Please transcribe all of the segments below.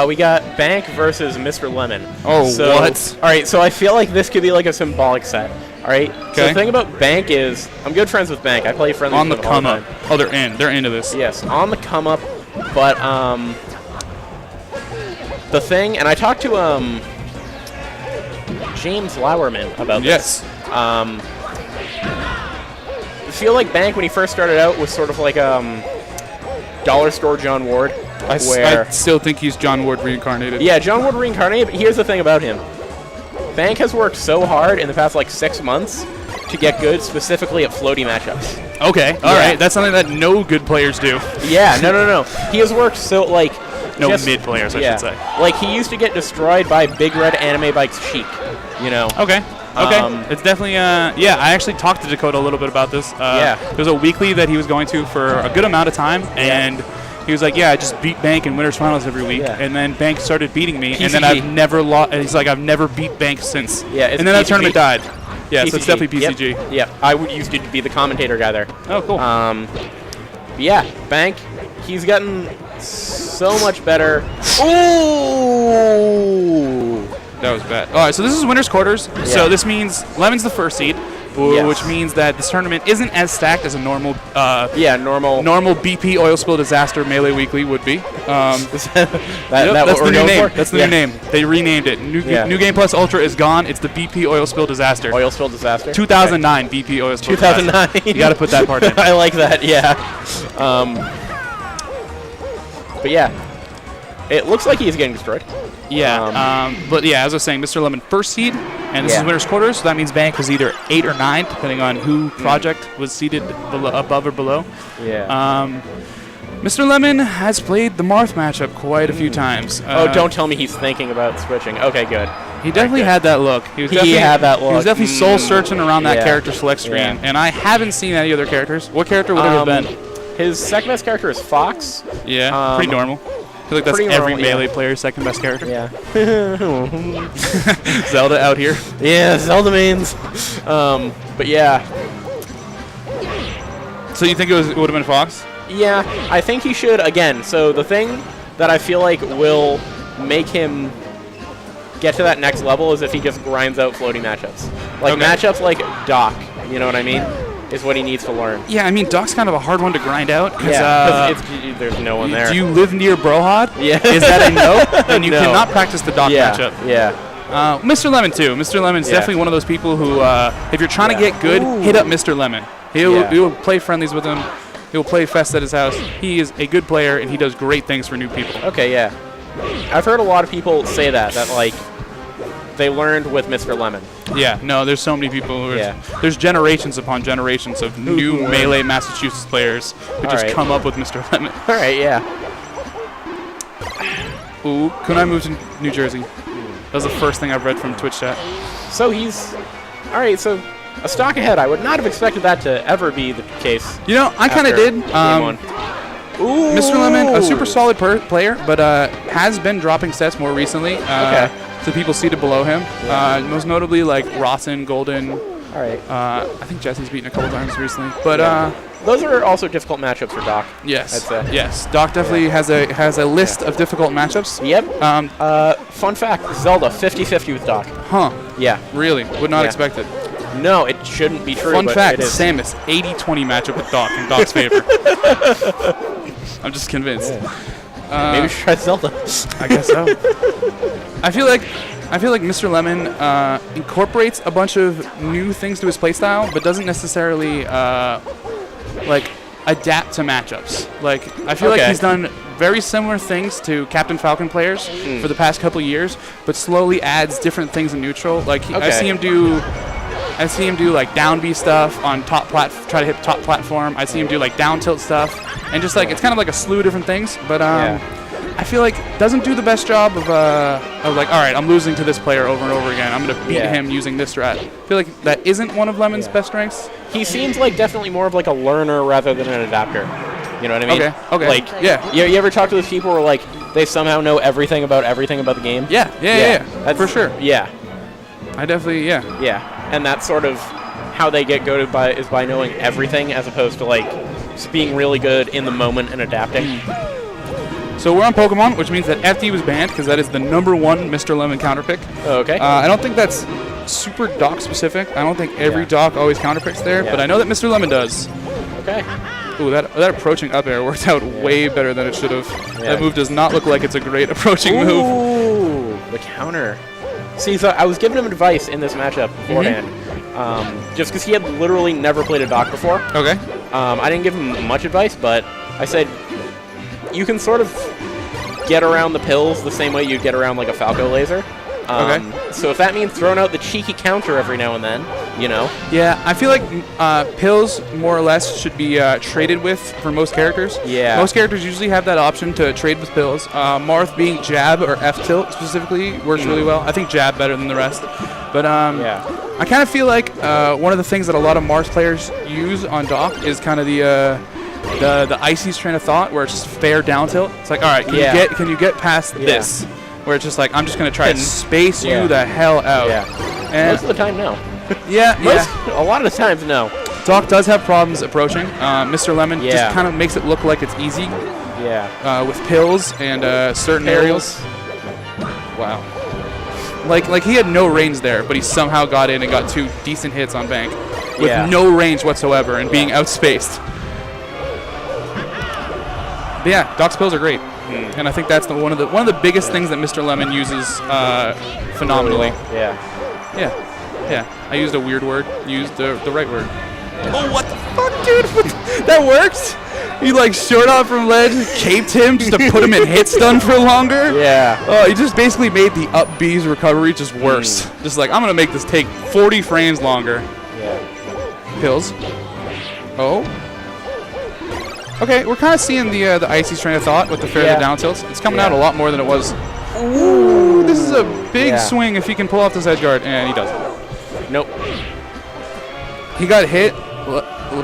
We got Bank versus Mr. Lemon. Oh, so, what? All right, so I feel like this could be like a symbolic set. All right. Okay. So the thing about Bank is, I'm good friends with Bank. I play friendly On the with him all come up. time. Oh, they're in. They're into this. Yes, on the come up, but the thing, and I talked to James Lauerman about this. Yes. I feel like Bank when he first started out was sort of like dollar store John Ward. I still think he's John Ward reincarnated. Yeah, John Ward reincarnated, but here's the thing about him. Bank has worked so hard in the past like 6 months to get good specifically at floaty matchups. Okay, all right. That's something that no good players do. Yeah, no. He has worked so like No mid players, I should say. Like he used to get destroyed by Big Red Anime Bike's Sheik, you know. Okay. It's definitely, yeah, I actually talked to Dakota a little bit about this. There's a weekly that he was going to for a good amount of time, and he was like, yeah, I just beat Bank in Winners Finals every week, and then Bank started beating me, and then I've never lost, and he's like, I've never beat Bank since. Yeah, and then that tournament died. Yeah, PCG. So it's definitely PCG. Yep. I used to be the commentator guy there. Oh, cool. Yeah, Bank, he's gotten so much better. Ooh! That was bad. All right, so this is winners quarters. Yeah. So this means Lemon's the first seed, which means that this tournament isn't as stacked as a normal normal BP oil spill disaster melee weekly would be. That's the new name. That's the new name. They renamed it. New Game Plus Ultra is gone. It's the BP oil spill disaster. Oil spill disaster. 2009 okay. BP oil spill. 2009. Disaster. You got to put that part in. I like that. Yeah. But yeah, it looks like he's getting destroyed. Yeah, but yeah, as I was saying, Mr. Lemon first seed, and this is winners quarters, so that means Bank was either 8 or 9, depending on who project was seated above or below. Yeah. Mr. Lemon has played the Marth matchup quite a few times. Oh, don't tell me he's thinking about switching. Okay, good. He definitely had that look. He had that look. He was definitely soul searching around that character select screen, and I haven't seen any other characters. What character would it have been? His second best character is Fox. Yeah, pretty normal. I feel like that's every Melee player's second best character. Yeah. Zelda out here. Yeah, Zelda mains. But yeah. So you think it would have been Fox? Yeah, I think he should, again. So the thing that I feel like will make him get to that next level is if he just grinds out floating matchups. Like matchups like Doc, you know what I mean? Is what he needs to learn. Yeah, I mean, Doc's kind of a hard one to grind out. Because there's no one there. Do you live near Brohod? Yeah. Is that a no? Then you cannot practice the Doc matchup. Yeah. Mr. Lemon, too. Mr. Lemon's definitely one of those people who, if you're trying to get good, hit up Mr. Lemon. He'll play friendlies with him. He'll play fest at his house. He is a good player, and he does great things for new people. Okay, yeah. I've heard a lot of people say that like, they learned with Mr. Lemon. Yeah, no, there's so many people who there's generations upon generations of new Melee Massachusetts players who just come up with Mr. Lemon. All right, yeah. Ooh, couldn't I move to New Jersey? That was the first thing I've read from Twitch chat. So he's... All right, so a stock ahead. I would not have expected that to ever be the case. You know, I kind of did. Mr. Lemon, a super solid player, but has been dropping sets more recently. To people seated below him. Most notably, like Rawson, Golden. All right. I think Jesse's beaten a couple times recently. But those are also difficult matchups for Doc. Yes. I'd say. Yes. Doc definitely has a list of difficult matchups. Yep. Fun fact: Zelda 50-50 with Doc. Huh. Yeah. Really? Would not expect it. No, it shouldn't be true. Fun fact: Samus 80-20 matchup with Doc in Doc's favor. I'm just convinced. Yeah. Maybe we should try Zelda. I guess so. I feel like Mr. Lemon incorporates a bunch of new things to his playstyle, but doesn't necessarily like adapt to matchups. Like I feel like he's done very similar things to Captain Falcon players for the past couple years, but slowly adds different things in neutral. Like I see him do like down B stuff on try to hit top platform. I see him do like down tilt stuff, and just like it's kind of like a slew of different things. But I feel like doesn't do the best job of like, all right, I'm losing to this player over and over again. I'm gonna beat him using this strat. I feel like that isn't one of Lemon's best strengths. He seems like definitely more of like a learner rather than an adapter. You know what I mean? Okay. Like, you ever talk to those people where like they somehow know everything about the game? Yeah. That's for sure. Yeah. I definitely, Yeah, and that's sort of how they get goated by knowing everything as opposed to like just being really good in the moment and adapting. So So we're on Pokemon, which means that FD was banned because that is the #1 Mr. Lemon counter pick. Oh, okay. I don't think that's super dock specific. I don't think every dock always counter picks there, but I know that Mr. Lemon does. Okay. Ooh, that approaching up air worked out way better than it should have. Yeah. That move does not look like it's a great approaching move. Ooh, the counter. See, so I was giving him advice in this matchup beforehand, just because he had literally never played a dock before. Okay. I didn't give him much advice, but I said, you can sort of get around the pills the same way you'd get around like a Falco laser. Okay. So if that means throwing out the cheeky counter every now and then, you know. Yeah, I feel like pills more or less should be traded with for most characters. Yeah. Most characters usually have that option to trade with pills. Marth being jab or F tilt specifically works really well. I think jab better than the rest. But I kind of feel like one of the things that a lot of Marth players use on dock is kind of the Icy's train of thought, where it's just fair down tilt. It's like, all right, can you get past this? Where it's just like, I'm just gonna try to space you the hell out. Yeah. And most of the time, no. Yeah. A lot of the times, no. Doc does have problems approaching. Mr. Lemon just kind of makes it look like it's easy. Yeah. With pills and certain aerials. Wow. Like he had no range there, but he somehow got in and got 2 decent hits on bank with no range whatsoever and being outspaced. But yeah, Doc's pills are great, and I think that's one of the biggest things that Mr. Lemon uses phenomenally. Yeah. I used a weird word. Used the right word. Oh, what the fuck, dude? That worked? You like short off from ledge, caped him just to put him in hit stun for longer? Yeah. Oh, he just basically made the up B's recovery just worse. Just like, I'm going to make this take 40 frames longer. Yeah. Pills. Oh. Okay, we're kind of seeing the Icy's train of thought with the fair down tilts. It's coming out a lot more than it was. Ooh, this is a big swing if he can pull off this edge guard, and he doesn't. Nope. He got hit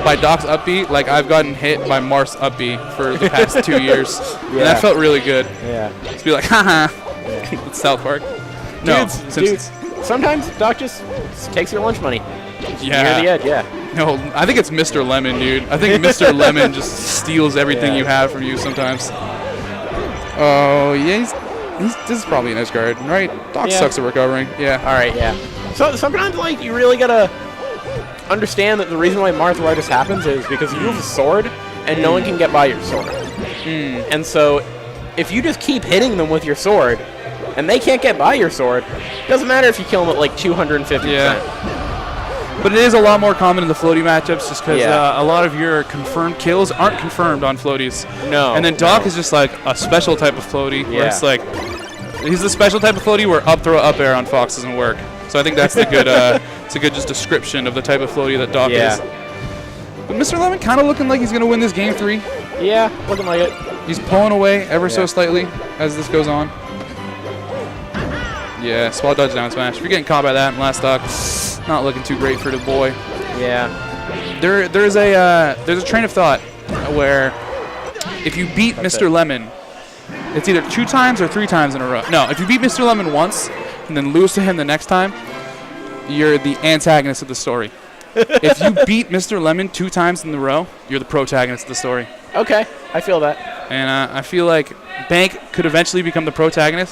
by Doc's up B like I've gotten hit by Marth's up B for the past 2 years. And that felt really good. Yeah. Just be like, haha. It's South Park. No, dudes, sometimes Doc just takes your lunch money. Yeah. Near the edge, No, I think it's Mr. Lemon, dude. I think Mr. Lemon just steals everything you have from you sometimes. Oh, yeah, this is probably an edge guard, right? Doc sucks at recovering. Yeah. All right, yeah. So sometimes, like, you really gotta understand that the reason why Marth happens is because you have a sword, and no one can get by your sword. And so, if you just keep hitting them with your sword, and they can't get by your sword, it doesn't matter if you kill them at like 250%. Yeah. But it is a lot more common in the floaty matchups just because a lot of your confirmed kills aren't confirmed on floaties. No. And then Doc is just like a special type of floaty where it's like, he's the special type of floaty where up throw up air on Fox doesn't work. So I think that's the good, it's a good just description of the type of floaty that Doc is. But Mr. Lemon kind of looking like he's going to win this game 3. Yeah, looking like it. He's pulling away ever so slightly as this goes on. Yeah, spot dodge down smash. If you're getting caught by that in last stock, not looking too great for the boy. Yeah. There's a train of thought where if you beat Mr. Lemon, it's either 2 times or 3 times in a row. No, if you beat Mr. Lemon once and then lose to him the next time, you're the antagonist of the story. If you beat Mr. Lemon 2 times in a row, you're the protagonist of the story. Okay, I feel that. And I feel like Bank could eventually become the protagonist,